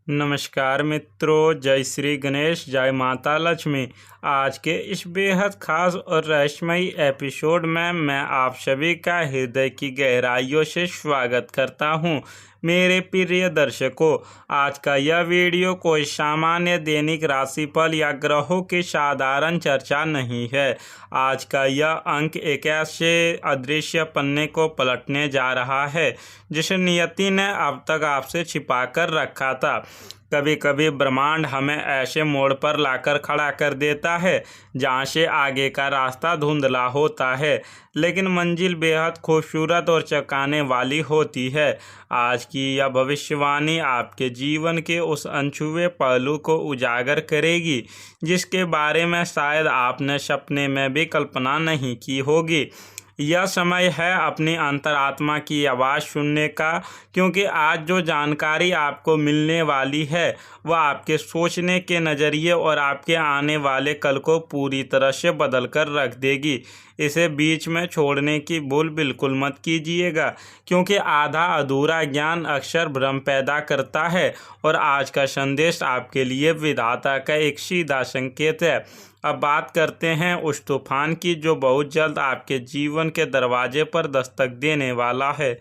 नमस्कार मित्रों, जय श्री गणेश, जय माता लक्ष्मी। आज के इस बेहद खास और रहस्यमयी एपिसोड में मैं आप सभी का हृदय की गहराइयों से स्वागत करता हूं। मेरे प्रिय दर्शकों, आज का यह वीडियो कोई सामान्य दैनिक राशिफल या ग्रहों की साधारण चर्चा नहीं है। आज का यह अंक एक ऐसे अदृश्य पन्ने को पलटने जा रहा है जिसे नियति ने अब तक आपसे छिपा कर रखा था। कभी कभी ब्रह्मांड हमें ऐसे मोड़ पर लाकर खड़ा कर देता है जहाँ से आगे का रास्ता धुंधला होता है, लेकिन मंजिल बेहद खूबसूरत और चौंकाने वाली होती है। आज की यह भविष्यवाणी आपके जीवन के उस अनछुए पहलू को उजागर करेगी जिसके बारे में शायद आपने सपने में भी कल्पना नहीं की होगी। यह समय है अपनी अंतरात्मा की आवाज़ सुनने का, क्योंकि आज जो जानकारी आपको मिलने वाली है वह आपके सोचने के नज़रिए और आपके आने वाले कल को पूरी तरह से बदल कर रख देगी। इसे बीच में छोड़ने की भूल बिल्कुल मत कीजिएगा, क्योंकि आधा अधूरा ज्ञान अक्सर भ्रम पैदा करता है और आज का संदेश आपके लिए विधाता का एक सीधा संकेत है। अब बात करते हैं उस तूफान की जो बहुत जल्द आपके जीवन के दरवाजे पर दस्तक देने वाला है।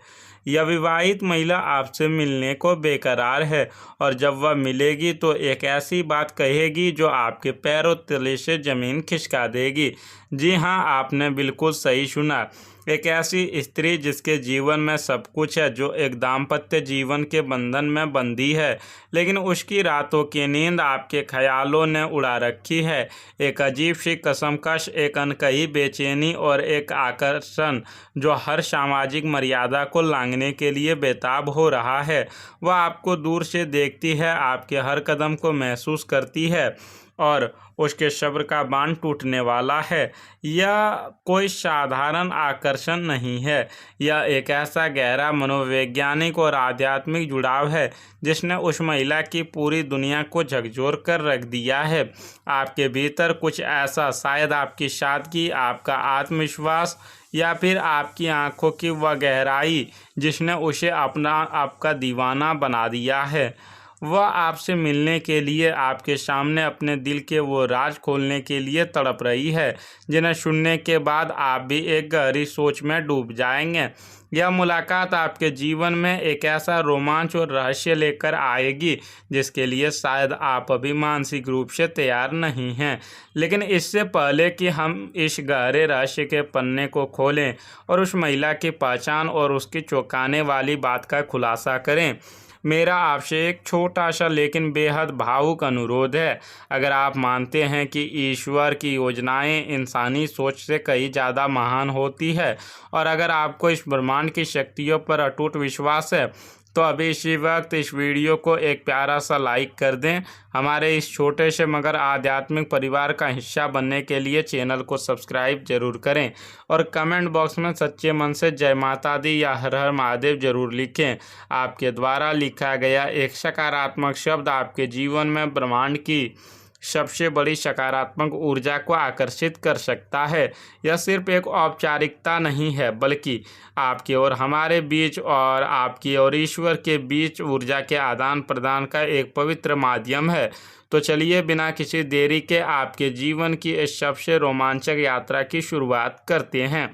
यह विवाहित महिला आपसे मिलने को बेकरार है और जब वह मिलेगी तो एक ऐसी बात कहेगी जो आपके पैरों तले से ज़मीन खिसका देगी। जी हाँ, आपने बिल्कुल सही सुना। एक ऐसी स्त्री जिसके जीवन में सब कुछ है, जो एक दाम्पत्य जीवन के बंधन में बंधी है, लेकिन उसकी रातों की नींद आपके ख्यालों ने उड़ा रखी है। एक अजीब सी कसमकश, एक अनकही बेचैनी और एक आकर्षण जो हर सामाजिक मर्यादा को लांघने के लिए बेताब हो रहा है। वह आपको दूर से देखती है, आपके हर कदम को महसूस करती है और उसके सब्र का बांध टूटने वाला है। यह कोई साधारण आकर्षण नहीं है, यह एक ऐसा गहरा मनोवैज्ञानिक और आध्यात्मिक जुड़ाव है जिसने उस महिला की पूरी दुनिया को झकझोर कर रख दिया है। आपके भीतर कुछ ऐसा, शायद आपकी सादगी, आपका आत्मविश्वास या फिर आपकी आंखों की वह गहराई जिसने उसे आपका दीवाना बना दिया है। वह आपसे मिलने के लिए, आपके सामने अपने दिल के वो राज खोलने के लिए तड़प रही है जिन्हें सुनने के बाद आप भी एक गहरी सोच में डूब जाएंगे। यह मुलाकात आपके जीवन में एक ऐसा रोमांच और रहस्य लेकर आएगी जिसके लिए शायद आप अभी मानसिक रूप से तैयार नहीं हैं। लेकिन इससे पहले कि हम इस गहरे रहस्य के पन्ने को खोलें और उस महिला की पहचान और उसकी चौंकाने वाली बात का खुलासा करें, मेरा आपसे एक छोटा सा लेकिन बेहद भावुक अनुरोध है। अगर आप मानते हैं कि ईश्वर की योजनाएं इंसानी सोच से कहीं ज़्यादा महान होती है और अगर आपको इस ब्रह्मांड की शक्तियों पर अटूट विश्वास है, तो अभी इसी वक्त इस वीडियो को एक प्यारा सा लाइक कर दें। हमारे इस छोटे से मगर आध्यात्मिक परिवार का हिस्सा बनने के लिए चैनल को सब्सक्राइब जरूर करें और कमेंट बॉक्स में सच्चे मन से जय माता दी या हर हर महादेव जरूर लिखें। आपके द्वारा लिखा गया एक सकारात्मक शब्द आपके जीवन में ब्रह्मांड की सबसे बड़ी सकारात्मक ऊर्जा को आकर्षित कर सकता है। यह सिर्फ एक औपचारिकता नहीं है, बल्कि आपके और हमारे बीच और आपकी और ईश्वर के बीच ऊर्जा के आदान प्रदान का एक पवित्र माध्यम है। तो चलिए बिना किसी देरी के आपके जीवन की इस सबसे रोमांचक यात्रा की शुरुआत करते हैं।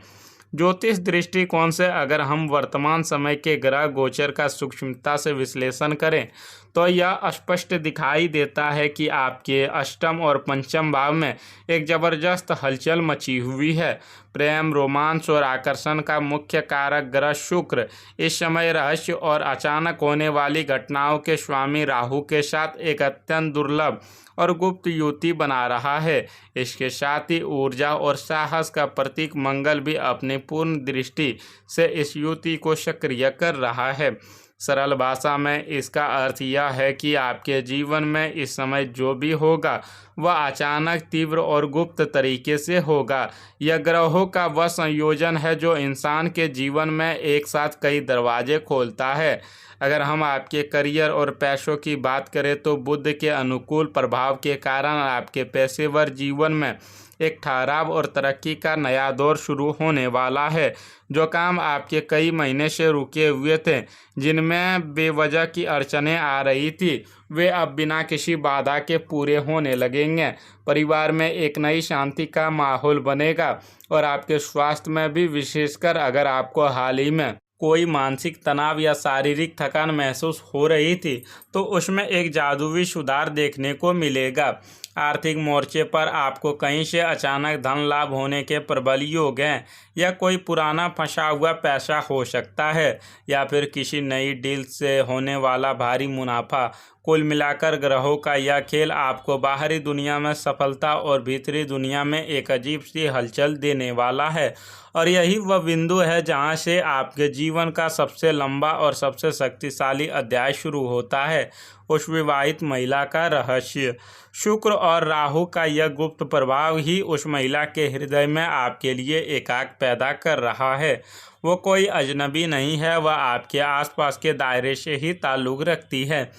ज्योतिष दृष्टिकोण से अगर हम वर्तमान समय के ग्रह गोचर का सूक्ष्मता से विश्लेषण करें तो यह स्पष्ट दिखाई देता है कि आपके अष्टम और पंचम भाव में एक जबरदस्त हलचल मची हुई है। प्रेम, रोमांस और आकर्षण का मुख्य कारक ग्रह शुक्र इस समय रहस्य और अचानक होने वाली घटनाओं के स्वामी राहु के साथ एक अत्यंत दुर्लभ और गुप्त युति बना रहा है। इसके साथ ही ऊर्जा और साहस का प्रतीक मंगल भी अपनी पूर्ण दृष्टि से इस युति को सक्रिय कर रहा है। सरल भाषा में इसका अर्थ यह है कि आपके जीवन में इस समय जो भी होगा वह अचानक, तीव्र और गुप्त तरीके से होगा। यह ग्रहों का वह संयोजन है जो इंसान के जीवन में एक साथ कई दरवाजे खोलता है। अगर हम आपके करियर और पैसों की बात करें तो बुध के अनुकूल प्रभाव के कारण आपके पेशेवर जीवन में एक ठहराव और तरक्की का नया दौर शुरू होने वाला है। जो काम आपके कई महीने से रुके हुए थे, जिनमें बेवजह की अड़चनें आ रही थी, वे अब बिना किसी बाधा के पूरे होने लगेंगे। परिवार में एक नई शांति का माहौल बनेगा और आपके स्वास्थ्य में भी, विशेषकर अगर आपको हाल ही में कोई मानसिक तनाव या शारीरिक थकान महसूस हो रही थी, तो उसमें एक जादुई सुधार देखने को मिलेगा। आर्थिक मोर्चे पर आपको कहीं से अचानक धन लाभ होने के प्रबल योग हैं। यह कोई पुराना फंसा हुआ पैसा हो सकता है या फिर किसी नई डील से होने वाला भारी मुनाफा। कुल मिलाकर ग्रहों का यह खेल आपको बाहरी दुनिया में सफलता और भीतरी दुनिया में एक अजीब सी हलचल देने वाला है। और यही वह बिंदु है जहां से आपके जीवन का सबसे लंबा और सबसे शक्तिशाली अध्याय शुरू होता है। उस विवाहित महिला का रहस्य। शुक्र और राहु का यह गुप्त प्रभाव ही उस महिला के हृदय में आपके लिए एकाक पैदा कर रहा है। वो कोई अजनबी नहीं है, वह आपके आसपास के दायरे से ही ताल्लुक़ रखती है।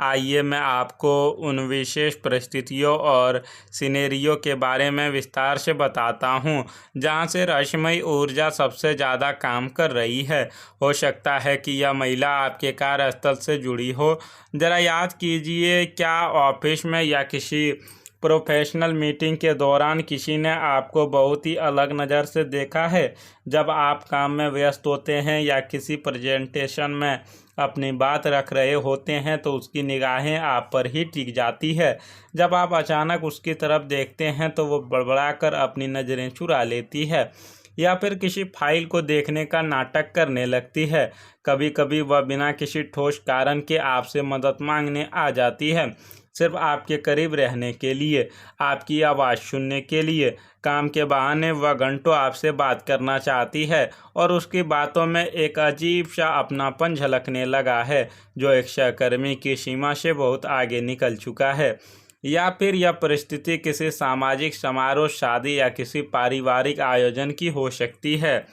आइए मैं आपको उन विशेष परिस्थितियों और सिनेरियो के बारे में विस्तार से बताता हूँ जहाँ से रहस्यमयी ऊर्जा सबसे ज़्यादा काम कर रही है। हो सकता है कि यह महिला आपके कार्यस्थल से जुड़ी हो। ज़रा याद कीजिए, क्या ऑफिस में या किसी प्रोफेशनल मीटिंग के दौरान किसी ने आपको बहुत ही अलग नज़र से देखा है? जब आप काम में व्यस्त होते हैं या किसी प्रेजेंटेशन में अपनी बात रख रहे होते हैं तो उसकी निगाहें आप पर ही टिक जाती है। जब आप अचानक उसकी तरफ देखते हैं तो वो बड़बड़ाकर अपनी नज़रें चुरा लेती है या फिर किसी फाइल को देखने का नाटक करने लगती है। कभी कभी वह बिना किसी ठोस कारण के आपसे मदद मांगने आ जाती है, सिर्फ आपके करीब रहने के लिए, आपकी आवाज़ सुनने के लिए। काम के बहाने वह घंटों आपसे बात करना चाहती है और उसकी बातों में एक अजीब सा अपनापन झलकने लगा है जो एक सहकर्मी की सीमा से बहुत आगे निकल चुका है। या फिर यह परिस्थिति किसी सामाजिक समारोह, शादी या किसी पारिवारिक आयोजन की हो सकती है।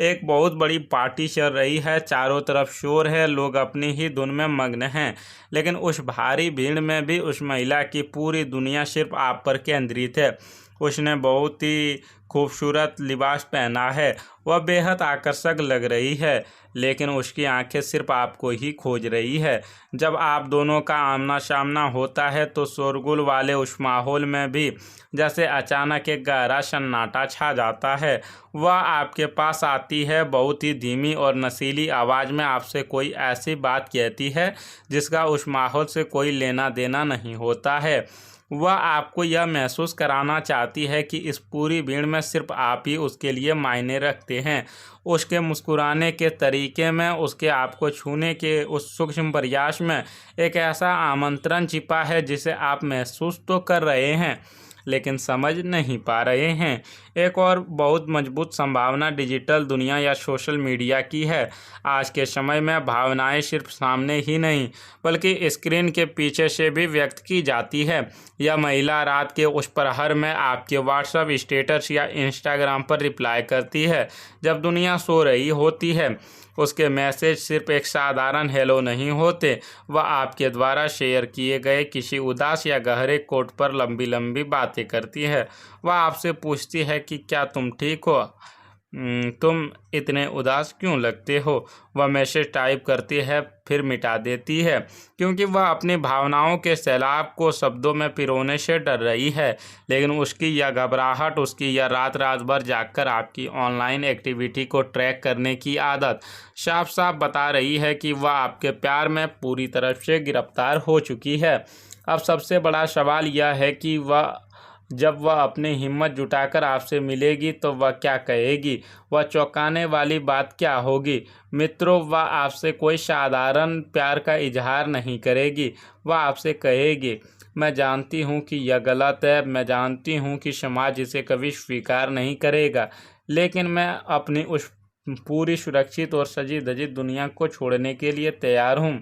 एक बहुत बड़ी पार्टी चल रही है, चारों तरफ शोर है, लोग अपनी ही धुन में मग्न हैं, लेकिन उस भारी भीड़ में भी उस महिला की पूरी दुनिया सिर्फ आप पर केंद्रित है। उसने बहुत ही खूबसूरत लिबास पहना है, वह बेहद आकर्षक लग रही है, लेकिन उसकी आंखें सिर्फ आपको ही खोज रही है। जब आप दोनों का आमना सामना होता है तो शोरगुल वाले उस माहौल में भी जैसे अचानक एक गहरा सन्नाटा छा जाता है। वह आपके पास आती है, बहुत ही धीमी और नशीली आवाज़ में आपसे कोई ऐसी बात कहती है जिसका उस माहौल से कोई लेना देना नहीं होता है। वह आपको यह महसूस कराना चाहती है कि इस पूरी भीड़ में सिर्फ आप ही उसके लिए मायने रखते हैं। उसके मुस्कुराने के तरीके में, उसके आपको छूने के उस सूक्ष्म प्रयास में एक ऐसा आमंत्रण छिपा है जिसे आप महसूस तो कर रहे हैं लेकिन समझ नहीं पा रहे हैं। एक और बहुत मजबूत संभावना डिजिटल दुनिया या सोशल मीडिया की है। आज के समय में भावनाएं सिर्फ सामने ही नहीं बल्कि स्क्रीन के पीछे से भी व्यक्त की जाती है। यह महिला रात के उस प्रहर में आपके व्हाट्सएप स्टेटस या इंस्टाग्राम पर रिप्लाई करती है जब दुनिया सो रही होती है। उसके मैसेज सिर्फ एक साधारण हेलो नहीं होते, वह आपके द्वारा शेयर किए गए किसी उदास या गहरे कोट पर लंबी लंबी बातें करती है। वह आपसे पूछती है कि क्या तुम ठीक हो, तुम इतने उदास क्यों लगते हो। वह मैसेज टाइप करती है फिर मिटा देती है क्योंकि वह अपनी भावनाओं के सैलाब को शब्दों में पिरोने से डर रही है। लेकिन उसकी यह घबराहट, उसकी यह रात रात भर जागकर आपकी ऑनलाइन एक्टिविटी को ट्रैक करने की आदत साफ साफ बता रही है कि वह आपके प्यार में पूरी तरह से गिरफ्तार हो चुकी है। अब सबसे बड़ा सवाल यह है कि जब वह अपनी हिम्मत जुटाकर आपसे मिलेगी तो वह क्या कहेगी। वह चौंकाने वाली बात क्या होगी। मित्रों, वह आपसे कोई साधारण प्यार का इजहार नहीं करेगी। वह आपसे कहेगी, मैं जानती हूँ कि यह गलत है, मैं जानती हूँ कि समाज इसे कभी स्वीकार नहीं करेगा, लेकिन मैं अपनी उस पूरी सुरक्षित और सजी धजी दुनिया को छोड़ने के लिए तैयार हूँ,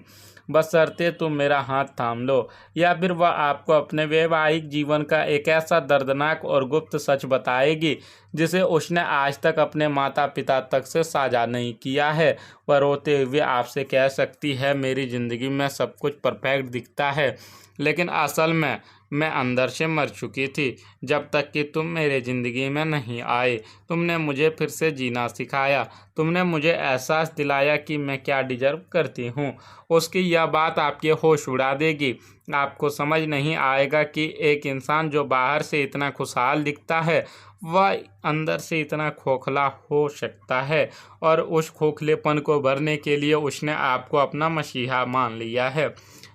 बशर्ते तुम मेरा हाथ थाम लो। या फिर वह आपको अपने वैवाहिक जीवन का एक ऐसा दर्दनाक और गुप्त सच बताएगी जिसे उसने आज तक अपने माता पिता तक से साझा नहीं किया है। वह रोते हुए आपसे कह सकती है, मेरी ज़िंदगी में सब कुछ परफेक्ट दिखता है, लेकिन असल में मैं अंदर से मर चुकी थी। जब तक कि तुम मेरे ज़िंदगी में नहीं आए, तुमने मुझे फिर से जीना सिखाया। तुमने मुझे एहसास दिलाया कि मैं क्या डिजर्व करती हूँ। उसकी यह बात आपके होश उड़ा देगी। आपको समझ नहीं आएगा कि एक इंसान जो बाहर से इतना खुशहाल दिखता है, वह अंदर से इतना खोखला हो सकता है, और उस खोखलेपन को भरने के लिए उसने आपको अपना मसीहा मान लिया है।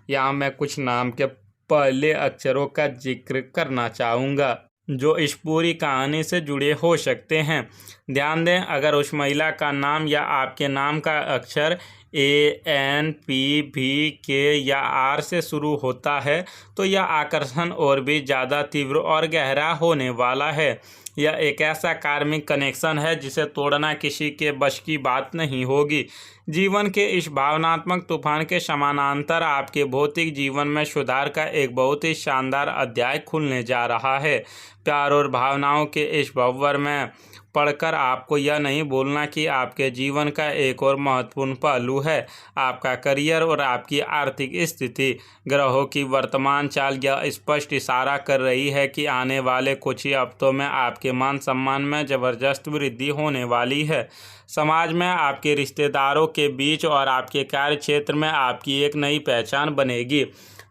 यहाँ मैं कुछ नाम के पहले अक्षरों का जिक्र करना चाहूँगा जो इस पूरी कहानी से जुड़े हो सकते हैं। ध्यान दें, अगर उस महिला का नाम या आपके नाम का अक्षर ANPVK या R से शुरू होता है तो यह आकर्षण और भी ज़्यादा तीव्र और गहरा होने वाला है। यह एक ऐसा कार्मिक कनेक्शन है जिसे तोड़ना किसी के बस की बात नहीं होगी। जीवन के इस भावनात्मक तूफान के समानांतर आपके भौतिक जीवन में सुधार का एक बहुत ही शानदार अध्याय खुलने जा रहा है। प्यार और भावनाओं के इस भंवर में पढ़कर आपको यह नहीं भूलना कि आपके जीवन का एक और महत्वपूर्ण पहलू है आपका करियर और आपकी आर्थिक स्थिति। ग्रहों की वर्तमान चाल यह स्पष्ट इशारा कर रही है कि आने वाले कुछ ही हफ्तों में आपके मान सम्मान में ज़बरदस्त वृद्धि होने वाली है। समाज में आपके रिश्तेदारों के बीच और आपके कार्य क्षेत्र में आपकी एक नई पहचान बनेगी।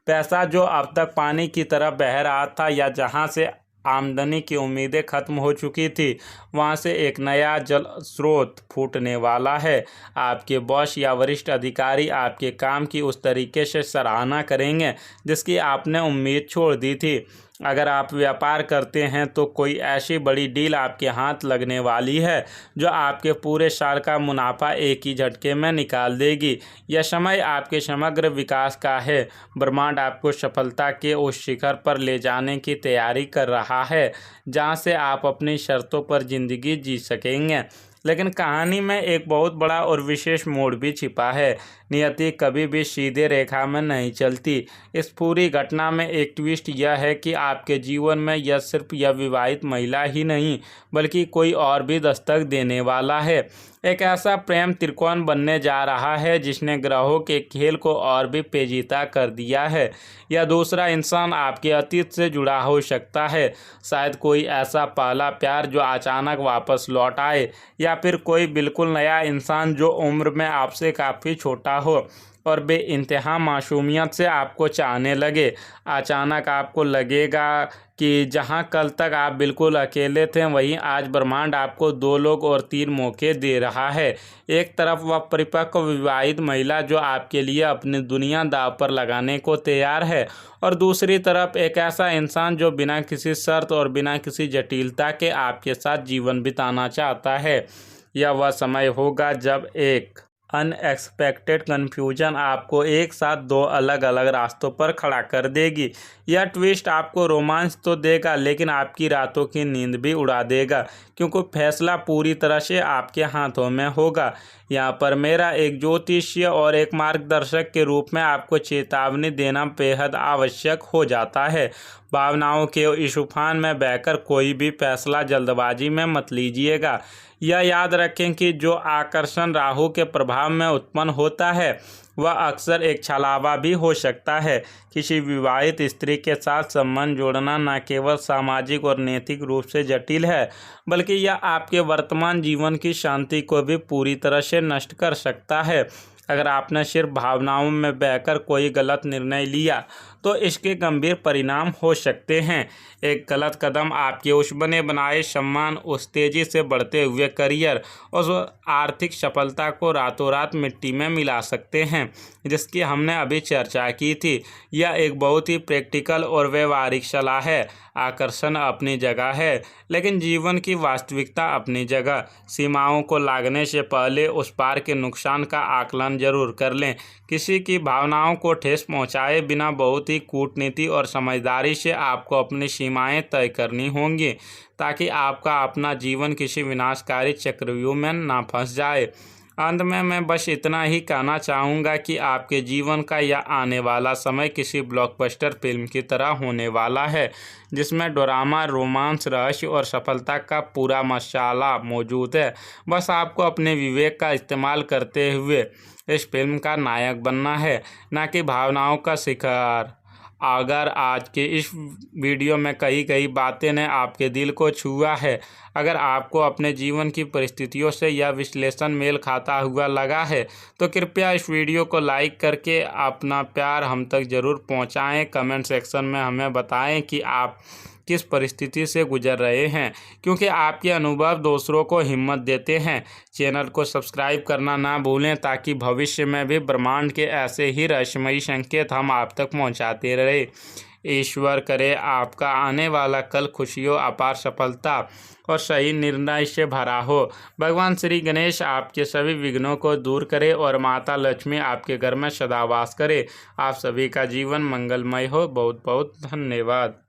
पैसा जो अब तक पानी की तरह बह रहा था या जहां से आमदनी की उम्मीदें खत्म हो चुकी थी, वहां से एक नया जल स्रोत फूटने वाला है। आपके बॉस या वरिष्ठ अधिकारी आपके काम की उस तरीके से सराहना करेंगे जिसकी आपने उम्मीद छोड़ दी थी। अगर आप व्यापार करते हैं तो कोई ऐसी बड़ी डील आपके हाथ लगने वाली है जो आपके पूरे साल का मुनाफा एक ही झटके में निकाल देगी। यह समय आपके समग्र विकास का है। ब्रह्मांड आपको सफलता के उस शिखर पर ले जाने की तैयारी कर रहा है जहां से आप अपनी शर्तों पर ज़िंदगी जी सकेंगे। लेकिन कहानी में एक बहुत बड़ा और विशेष मोड़ भी छिपा है। नियति कभी भी सीधे रेखा में नहीं चलती। इस पूरी घटना में एक ट्विस्ट यह है कि आपके जीवन में यह सिर्फ यह विवाहित महिला ही नहीं बल्कि कोई और भी दस्तक देने वाला है। एक ऐसा प्रेम त्रिकोण बनने जा रहा है जिसने ग्रहों के खेल को और भी पेचीदा कर दिया है। यह दूसरा इंसान आपके अतीत से जुड़ा हो सकता है, शायद कोई ऐसा पहला प्यार जो अचानक वापस लौट आए, या फिर कोई बिल्कुल नया इंसान जो उम्र में आपसे काफ़ी छोटा हो और बेइंतहा मासूमियत से आपको चाहने लगे। अचानक आपको लगेगा कि जहां कल तक आप बिल्कुल अकेले थे, वहीं आज ब्रह्मांड आपको 2 लोग और 3 मौके दे रहा है। एक तरफ वह परिपक्व विवाहित महिला जो आपके लिए अपनी दुनिया दांव पर लगाने को तैयार है, और दूसरी तरफ एक ऐसा इंसान जो बिना किसी शर्त और बिना किसी जटिलता के आपके साथ जीवन बिताना चाहता है। यह वह समय होगा जब एक अनएक्सपेक्टेड कन्फ्यूजन आपको एक साथ 2 अलग अलग रास्तों पर खड़ा कर देगी। यह ट्विस्ट आपको रोमांच तो देगा लेकिन आपकी रातों की नींद भी उड़ा देगा, क्योंकि फैसला पूरी तरह से आपके हाथों में होगा। यहाँ पर मेरा एक ज्योतिषीय और एक मार्गदर्शक के रूप में आपको चेतावनी देना बेहद आवश्यक हो जाता है। भावनाओं के इस उफान में बहकर कोई भी फैसला जल्दबाजी में मत लीजिएगा। यह याद रखें कि जो आकर्षण राहु के प्रभाव में उत्पन्न होता है वह अक्सर एक छलावा भी हो सकता है। किसी विवाहित स्त्री के साथ संबंध जोड़ना न केवल सामाजिक और नैतिक रूप से जटिल है, बल्कि यह आपके वर्तमान जीवन की शांति को भी पूरी तरह से नष्ट कर सकता है। अगर आपने सिर्फ भावनाओं में बहकर कोई गलत निर्णय लिया तो इसके गंभीर परिणाम हो सकते हैं। एक गलत कदम आपके उस बने बनाए सम्मान, उस तेज़ी से बढ़ते हुए करियर, उस आर्थिक सफलता को रातों रात मिट्टी में मिला सकते हैं जिसकी हमने अभी चर्चा की थी। यह एक बहुत ही प्रैक्टिकल और व्यवहारिक सलाह है। आकर्षण अपनी जगह है, लेकिन जीवन की वास्तविकता अपनी जगह। सीमाओं को लागने से पहले उस पार के नुकसान का आकलन जरूर कर लें। किसी की भावनाओं को ठेस पहुंचाए बिना बहुत ही कूटनीति और समझदारी से आपको अपनी सीमाएं तय करनी होंगी, ताकि आपका अपना जीवन किसी विनाशकारी चक्रव्यूह में ना फंस जाए। अंत में मैं बस इतना ही कहना चाहूँगा कि आपके जीवन का यह आने वाला समय किसी ब्लॉकबस्टर फिल्म की तरह होने वाला है, जिसमें ड्रामा, रोमांस, रहस्य और सफलता का पूरा मसाला मौजूद है। बस आपको अपने विवेक का इस्तेमाल करते हुए इस फिल्म का नायक बनना है, ना कि भावनाओं का शिकार। अगर आज के इस वीडियो में कही गई बातें ने आपके दिल को छुआ है, अगर आपको अपने जीवन की परिस्थितियों से यह विश्लेषण मेल खाता हुआ लगा है, तो कृपया इस वीडियो को लाइक करके अपना प्यार हम तक ज़रूर पहुंचाएं। कमेंट सेक्शन में हमें बताएं कि आप किस परिस्थिति से गुजर रहे हैं, क्योंकि आपके अनुभव दूसरों को हिम्मत देते हैं। चैनल को सब्सक्राइब करना ना भूलें, ताकि भविष्य में भी ब्रह्मांड के ऐसे ही रहस्यमयी संकेत हम आप तक पहुंचाते रहे। ईश्वर करे आपका आने वाला कल खुशियों, अपार सफलता और सही निर्णय से भरा हो। भगवान श्री गणेश आपके सभी विघ्नों को दूर करे और माता लक्ष्मी आपके घर में सदा वास करे। आप सभी का जीवन मंगलमय हो। बहुत बहुत धन्यवाद।